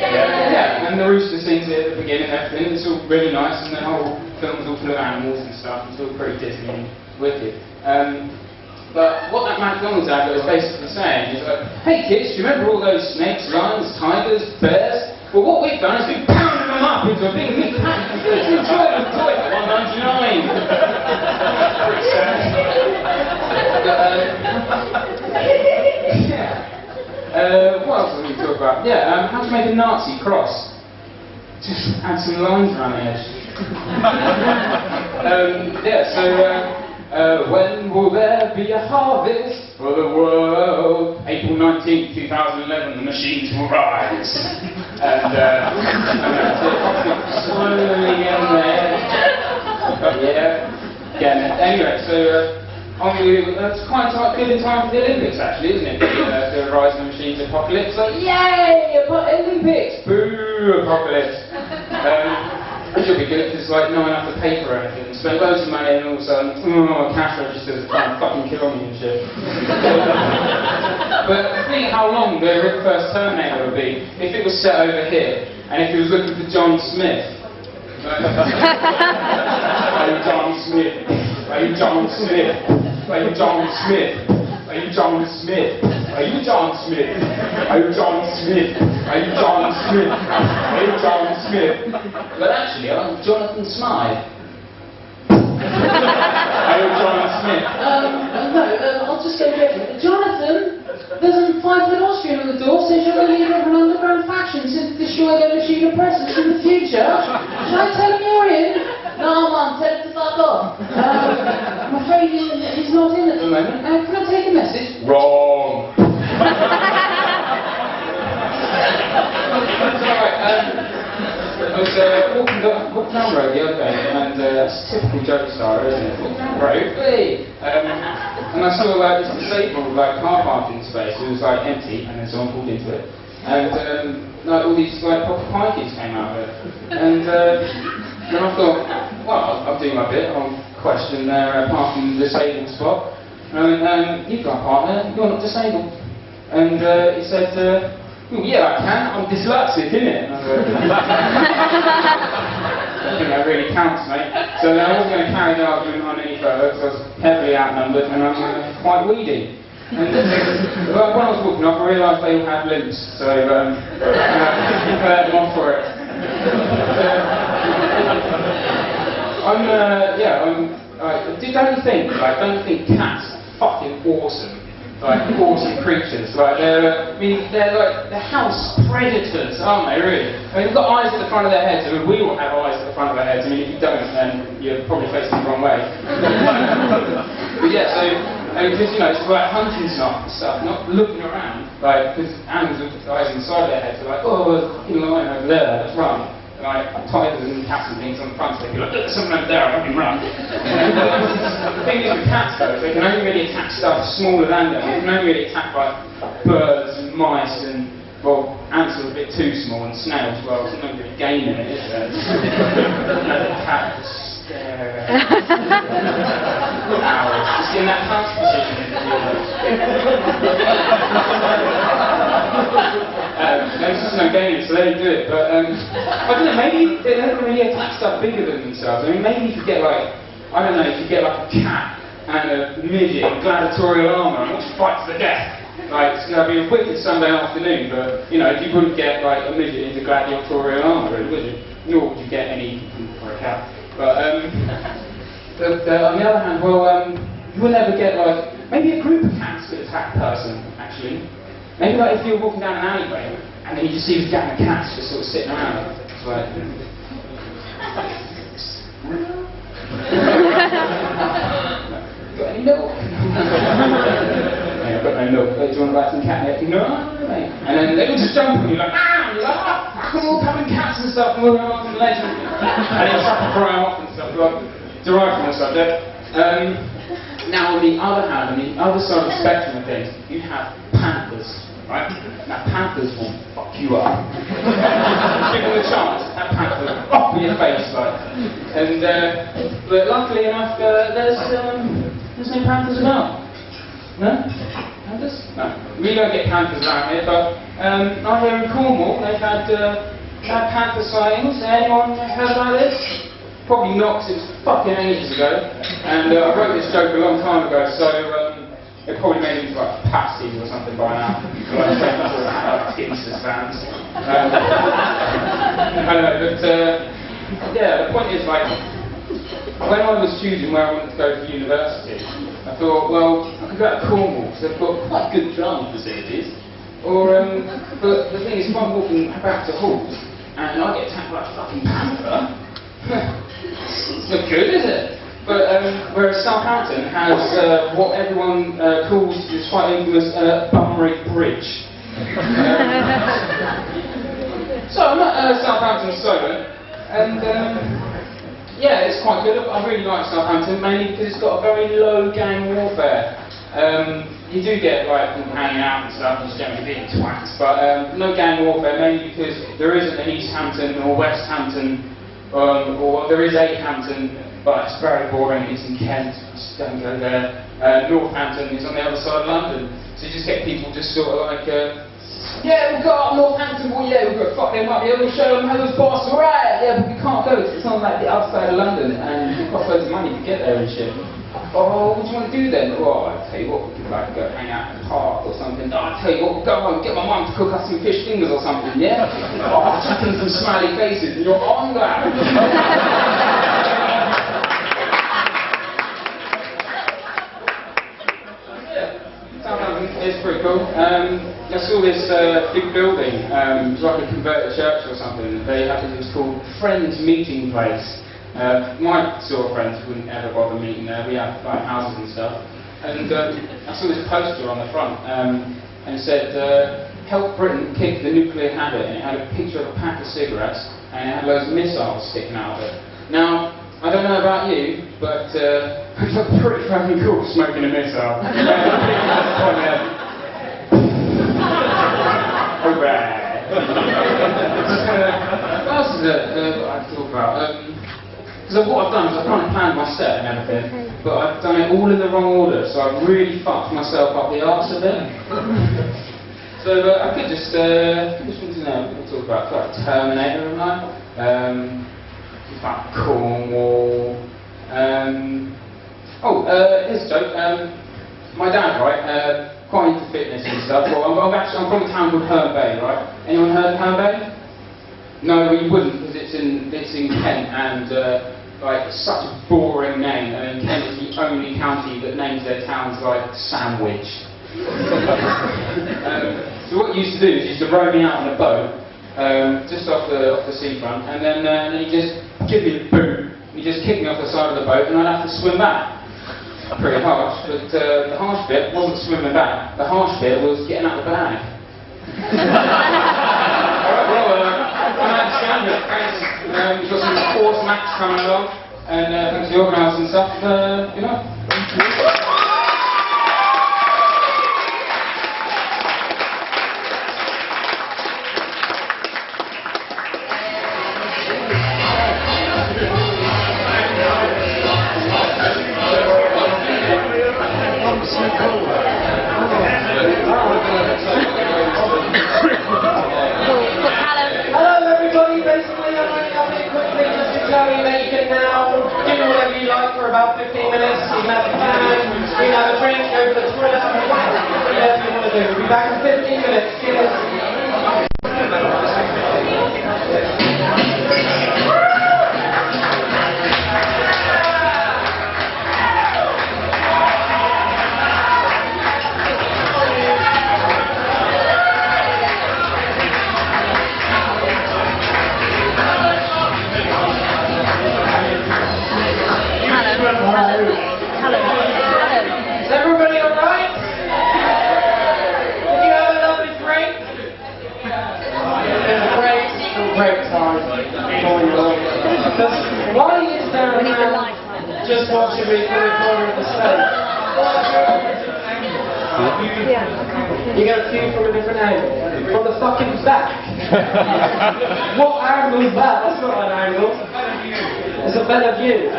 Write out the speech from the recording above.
Yeah, and the rooster sings it at the beginning and everything. It's all really nice, and the whole film's all full of animals and stuff. It's all pretty Disney and wicked. But what that McDonald's advert is basically saying is like, hey kids, do you remember all those snakes, lions, tigers, bears? Well, what we've done is we've pounded them up into a big meat pack. Let's enjoy them for $1.99. Pretty sad. What else are we talk about? Yeah, how to make a Nazi cross. Just add some lines around the edge. When will there be a harvest for the world? April 19th, 2011, the machines will rise. And slowly getting there. But yeah, anyway, so it's quite good in time for the Olympics, actually, isn't it? The rise of the machines apocalypse. Like, yay! Olympics! Boo! Apocalypse. It should be good because it's like not enough to pay for anything. Spend loads of money and all of a sudden, cash registers are trying to fucking kill me and shit. But think how long the first Terminator would be if it was set over here and if he was looking for John Smith. Are you John Smith? Are you John Smith? Are you John Smith? Are you John Smith? Are you John Smith? Are you John Smith? Are you John Smith? Are you John Smith? But actually, I'm Jonathan Smythe. Are you John Smith? No, I'll just go get it. Jonathan, there's a 5-foot Austrian on the door says you're the leader of an underground faction to destroy the machine oppressors in the future. Should I tell him you're in? No, Mum, tell him to fuck off. I'm afraid he's not in at the moment. Can I take a message? Wrong. I was walking down the road the other day, and it's a typical joke star, isn't it? Walking down the road, hey! And I saw this disabled car parking space. It was empty, and then someone pulled into it, and all these proper pikers came out of it, and I thought, well, I'll do my bit. I'll question their parking disabled spot. And I went, you've got a partner, you're not disabled. And he said, well, yeah, I can, I'm dyslexic, innit? And I was like, I think that really counts, mate. So I wasn't going to carry the argument on any further, because I was heavily outnumbered and I was quite weedy. And when I was walking off, I realised they all had limps, so I let them off for it. Don't you think cats are fucking awesome? Awesome creatures. They're house predators, aren't they, really? I mean, they've got eyes at the front of their heads. I mean, we all have eyes at the front of our heads. I mean, if you don't, then you're probably facing the wrong way. But yeah, because, it's hunting stuff, not looking around. Because animals look at the eyes inside their heads. They're like, oh, there's a fucking lion over there, let's run. Tigers and cats and things on the front, so they'd be like, there's something over there, I fucking run. The thing is with cats, though, they can only really attack stuff smaller than them. They can only really attack birds and mice and, ants are a bit too small, and snails, so there's no really game in it, is there? The cat just stare at hours, just in that crouch position. There's just no game, so they don't do it. But I don't know, maybe they don't really attack stuff bigger than themselves. I mean, maybe if you get if you get a cat and a midget in gladiatorial armour and watch fight to the death. It's going to be a wicked Sunday afternoon, but you wouldn't get a midget into gladiatorial armour, really, would you? Nor would you get any for a cat. But on the other hand, you would never get maybe a group of cats could attack a person, actually. Maybe if you were walking down an alleyway and then you just see this gang of cats just sort of sitting around. It's like, got any milk? I've got no milk. Do you want to buy some cat milk? No, mate. And then they all just jump on you like, ah! And you're like, come on, covered in cats and stuff, and we're on some legs. And then you start to cry off and stuff. Derived from the subject. Now, on the other hand, on the other side of the spectrum of things, you have panthers. Right? Now, panthers will fuck you up. Given the chance, that panther will off in your face, And, but luckily enough, there's no panthers about. No? panthers? No, we don't get panthers around here, but I hear in Cornwall they've had panther sightings. Anyone heard about this? Probably not, because it was fucking ages ago. And I wrote this joke a long time ago, so it probably made me into like pasties or something by now. Like Teamsters fans. I don't know, but yeah, the point is, like, when I was choosing where I wanted to go to university, I thought, well, I could go to Cornwall because they've got quite good drama facilities. Or, but the thing is, if I'm walking back to Halls and I get attacked by a fucking panther, it's not good, is it? But whereas Southampton has what everyone calls this quite infamous Bunbury Bridge. So I'm at Southampton Slogan, and yeah, it's quite good. I really like Southampton, mainly because it's got a very low gang warfare. You do get like people hanging out and stuff, just generally being twats, but no gang warfare, mainly because there isn't an East Hampton or West Hampton, or there is a Hampton, but it's very boring. It's in Kent, just don't go there. Northampton is on the other side of London, so you just get people just sort of like, yeah, we've got up Northampton, well, yeah, we've got to fuck them up, yeah, we'll show them how those bars are at, yeah, but we can't go, because it's on like the outside of London, and it costs loads of money to get there and shit. Oh, what do you want to do then? Oh, I'll tell you what, we could like go hang out in the park or something. Oh, I'll tell you what, go home, get my mum to cook us some fish fingers or something, yeah? Oh, chucking some smiley faces, and you're on that. It's pretty cool. I saw this big building, it was like a converted church or something. They had it was called Friends Meeting Place. My sort of friends wouldn't ever bother meeting there. We have like houses and stuff. And I saw this poster on the front, and it said, "Help Britain kick the nuclear habit." And it had a picture of a pack of cigarettes, and it had loads of missiles sticking out of it. Now, I don't know about you, but it looked pretty fucking cool smoking a missile. Hooray! What else is it I thought about? Because what I've done is I've kind of planned my set and everything, but I've done it all in the wrong order, so I've really fucked myself up the arse a bit. So I could just, which one do you know we'll talk about? Like Terminator and that. About Cornwall. Here's a joke. My dad, right, quite into fitness and stuff. Well, I'm from a town called Herne Bay, right? Anyone heard of Herne Bay? No, well, you wouldn't, because it's in Kent, and like such a boring name. And Kent is the only county that names their towns like Sandwich. So what you used to do is you used to row me out on a boat. Just off the seafront, and then you just give me a boot, you just kick me off the side of the boat, and I'd have to swim back. Pretty harsh, but the harsh bit wasn't swimming back, the harsh bit was getting out of the bag. Alright, well, I'm at Scandrett, thanks. We've got some awesome acts coming along, and thanks to the organisers and stuff, you know. About 15 minutes, you can have a can, you can have a drink, go to the toilet, whatever you want to do. We'll be back in 15 minutes. Cheers. Is everybody alright? Did you have a lovely break? It's a great time. Because why is there a man just watching me from the corner of the stage? You get a view from a different angle. From the fucking back. What angle is that? That's not an angle. It's a better view.